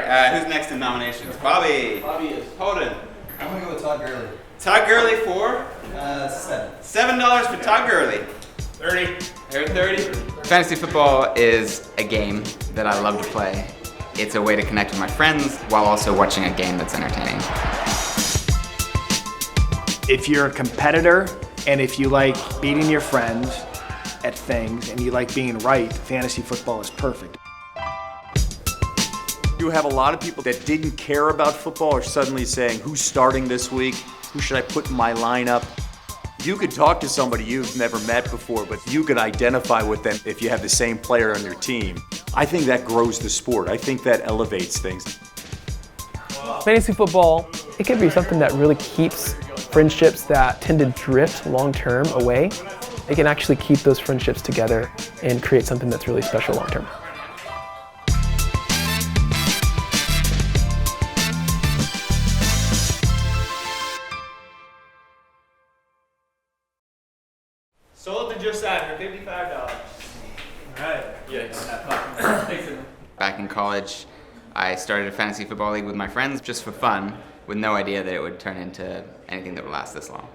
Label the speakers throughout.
Speaker 1: right, who's next in nominations? Bobby.
Speaker 2: Bobby is.
Speaker 1: Holden.
Speaker 2: I'm gonna go with Todd Gurley.
Speaker 1: Todd Gurley for?
Speaker 2: $7.
Speaker 1: $7 for Todd Gurley.
Speaker 3: 30.
Speaker 1: Here, 30. Fantasy football is a game that I love to play. It's a way to connect with my friends while also watching a game that's entertaining.
Speaker 4: If you're a competitor and if you like beating your friends at things and you like being right, fantasy football is perfect.
Speaker 5: You have a lot of people that didn't care about football are suddenly saying, who's starting this week? Who should I put in my lineup? You could talk to somebody you've never met before, but you could identify with them if you have the same player on your team. I think that grows the sport. I think that elevates things.
Speaker 6: Fantasy football, it can be something that really keeps friendships that tend to drift long-term away. It can actually keep those friendships together and create something that's really special long-term.
Speaker 3: Sold to Josiah for $55. All right. Yeah.
Speaker 1: Back in college, I started a fantasy football league with my friends just for fun, with no idea that it would turn into anything that would last this long.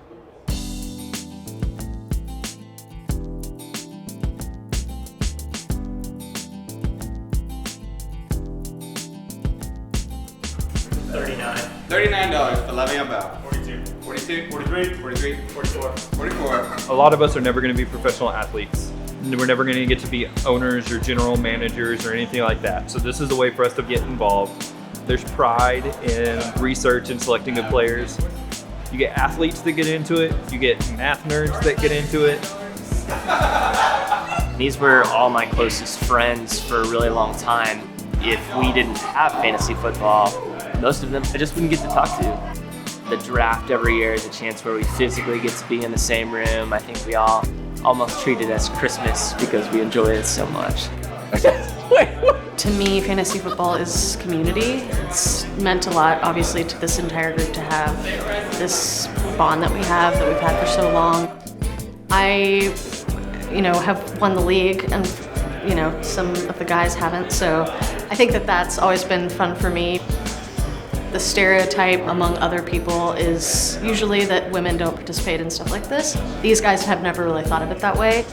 Speaker 1: $39 for Le'Veon Bell. 42, 43, 43, 44, 44.
Speaker 7: A lot of us are never going to be professional athletes. We're never going to get to be owners or general managers or anything like that. So this is a way for us to get involved. There's pride in research and selecting good players. You get athletes that get into it. You get math nerds that get into it.
Speaker 8: These were all my closest friends for a really long time. If we didn't have fantasy football, most of them I just wouldn't get to talk to. The draft every year is a chance where we physically get to be in the same room. I think we all almost treat it as Christmas because we enjoy it so much.
Speaker 9: To me, fantasy football is community. It's meant a lot, obviously, to this entire group to have this bond that we've had for so long. I, have won the league, and some of the guys haven't. So I think that that's always been fun for me. The stereotype among other people is usually that women don't participate in stuff like this. These guys have never really thought of it that way.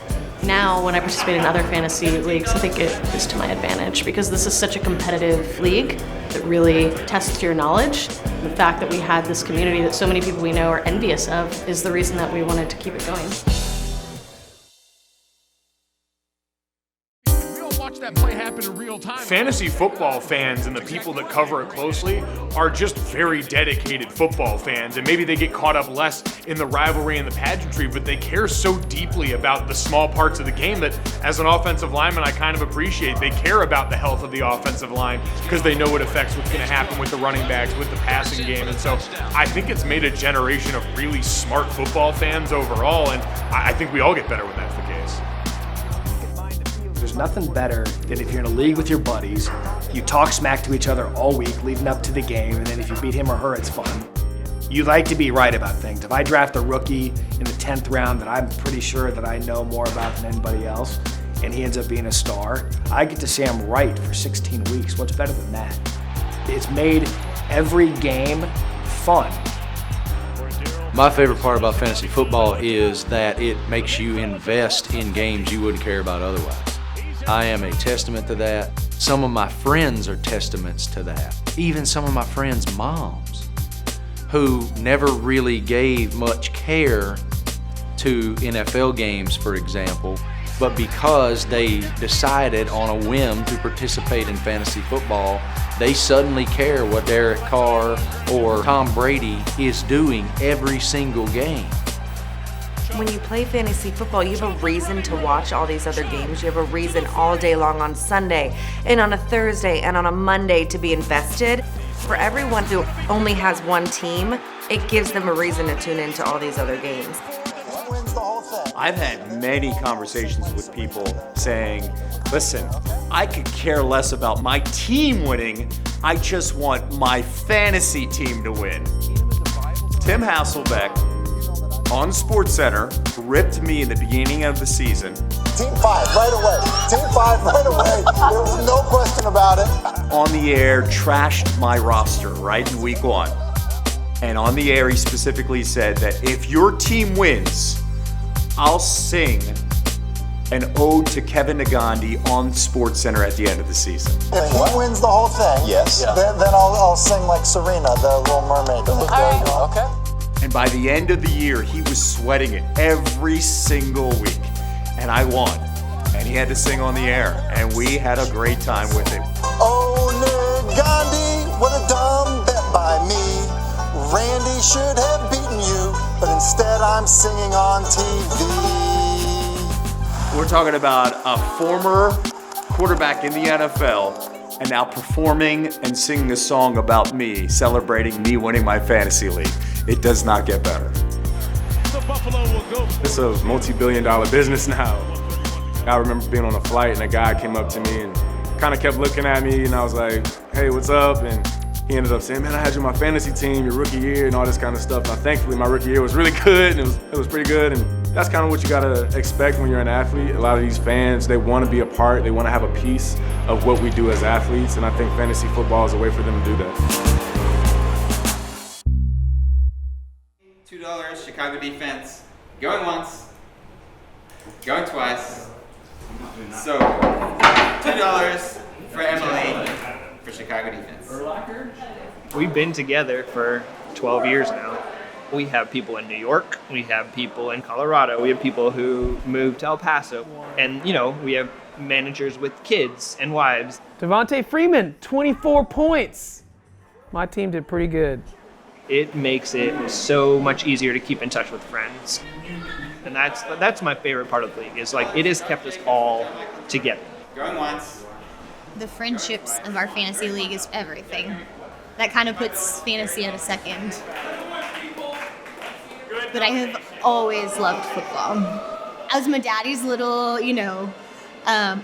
Speaker 9: Now, when I participate in other fantasy leagues, I think it is to my advantage because this is such a competitive league that really tests your knowledge. The fact that we had this community that so many people we know are envious of is the reason that we wanted to keep it going.
Speaker 10: That play happen in real time. Fantasy football fans and the people that cover it closely are just very dedicated football fans, and maybe they get caught up less in the rivalry and the pageantry, but they care so deeply about the small parts of the game that as an offensive lineman I kind of appreciate. They care about the health of the offensive line because they know it affects what's going to happen with the running backs, with the passing game, and so I think it's made a generation of really smart football fans overall, and I think we all get better when that's the case.
Speaker 4: There's nothing better than if you're in a league with your buddies, you talk smack to each other all week leading up to the game, and then if you beat him or her, it's fun. You like to be right about things. If I draft a rookie in the 10th round that I'm pretty sure that I know more about than anybody else, and he ends up being a star, I get to say I'm right for 16 weeks. What's better than that? It's made every game fun.
Speaker 11: My favorite part about fantasy football is that it makes you invest in games you wouldn't care about otherwise. I am a testament to that. Some of my friends are testaments to that. Even some of my friends' moms, who never really gave much care to NFL games, for example, but because they decided on a whim to participate in fantasy football, they suddenly care what Derek Carr or Tom Brady is doing every single game.
Speaker 12: When you play fantasy football, you have a reason to watch all these other games. You have a reason all day long on Sunday and on a Thursday and on a Monday to be invested. For everyone who only has one team, it gives them a reason to tune into all these other games.
Speaker 5: I've had many conversations with people saying, listen, I could care less about my team winning. I just want my fantasy team to win. Tim Hasselbeck on SportsCenter ripped me in the beginning of the season.
Speaker 13: Team 5 right away. Team 5 right away. There was no question about it.
Speaker 5: on the air trashed my roster right in week 1. And on the air, he specifically said that if your team wins, I'll sing an ode to Kevin Negandhi on SportsCenter at the end of the season.
Speaker 13: If he wins the whole thing,
Speaker 5: yes,
Speaker 13: then I'll sing like Serena, the Little Mermaid. Okay.
Speaker 5: And by the end of the year, he was sweating it every single week. And I won. And he had to sing on the air. And we had a great time with him.
Speaker 13: Oh, Negandhi, what a dumb bet by me. Randy should have beaten you, but instead I'm singing on TV.
Speaker 5: We're talking about a former quarterback in the NFL and now performing and singing a song about me, celebrating me winning my fantasy league. It does not get better.
Speaker 10: It's a multi-billion-dollar business now. I remember being on a flight and a guy came up to me and kind of kept looking at me, and I was like, hey, what's up? And he ended up saying, man, I had you on my fantasy team your rookie year and all this kind of stuff. Now, thankfully, my rookie year was really good, and it was pretty good. And that's kind of what you got to expect when you're an athlete. A lot of these fans, they want to be a part. They want to have a piece of what we do as athletes, and I think fantasy football is a way for them to do that.
Speaker 1: $2, Chicago defense. Going once. Going twice. So, $2 for Emily for Chicago defense.
Speaker 7: We've been together for 12 years now. We have people in New York, we have people in Colorado, we have people who moved to El Paso, and we have managers with kids and wives.
Speaker 6: Devontae Freeman, 24 points. My team did pretty good.
Speaker 7: It makes it so much easier to keep in touch with friends. And that's my favorite part of the league, is like it has kept us all together.
Speaker 1: Going once.
Speaker 14: The friendships of our fantasy league is everything. That kind of puts fantasy at a second. But I have always loved football. I was my daddy's little,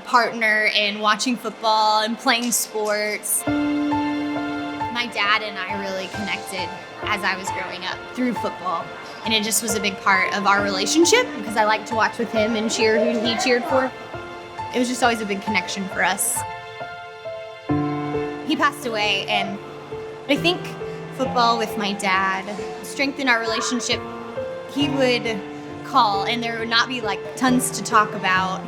Speaker 14: partner in watching football and playing sports. My dad and I really connected as I was growing up through football. And it just was a big part of our relationship because I liked to watch with him and cheer who he cheered for. It was just always a big connection for us. He passed away, and I think football with my dad strengthened our relationship. He would call, and there would not be tons to talk about.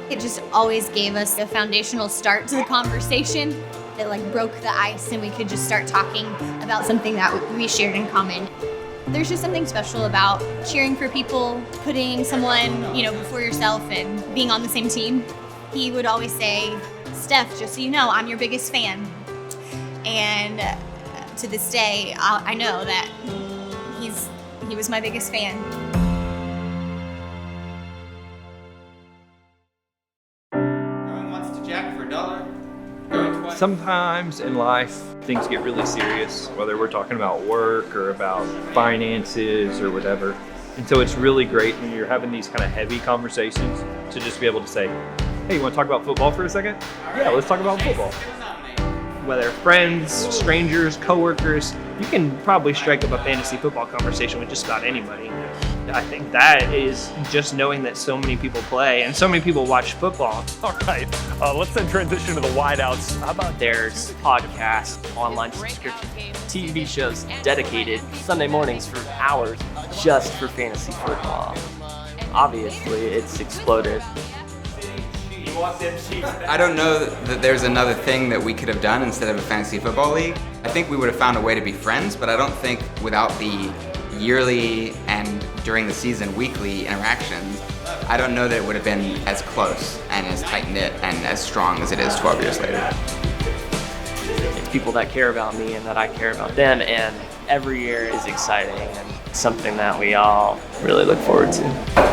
Speaker 14: It just always gave us a foundational start to the conversation. It broke the ice, and we could just start talking about something that we shared in common. There's just something special about cheering for people, putting someone, before yourself and being on the same team. He would always say, Steph, just so you know, I'm your biggest fan. And to this day, I know that he was my biggest fan.
Speaker 1: Going once to Jack for $1. Going twice.
Speaker 7: Sometimes in life, things get really serious, whether we're talking about work or about finances or whatever. And so it's really great when you're having these kind of heavy conversations to just be able to say, hey, you want to talk about football for a second? Yeah, let's talk about football. Whether friends, strangers, coworkers, you can probably strike up a fantasy football conversation with just about anybody. I think that is just knowing that so many people play and so many people watch football.
Speaker 4: All right, let's then transition to the wideouts. How about
Speaker 8: There's podcasts, online subscriptions, TV shows dedicated Sunday mornings for hours just for fantasy football. Obviously, it's exploded.
Speaker 1: I don't know that there's another thing that we could have done instead of a fantasy football league. I think we would have found a way to be friends, but I don't think without the yearly and during the season weekly interactions, I don't know that it would have been as close and as tight-knit and as strong as it is 12 years later.
Speaker 8: It's people that care about me and that I care about them, and every year is exciting and something that we all really look forward to.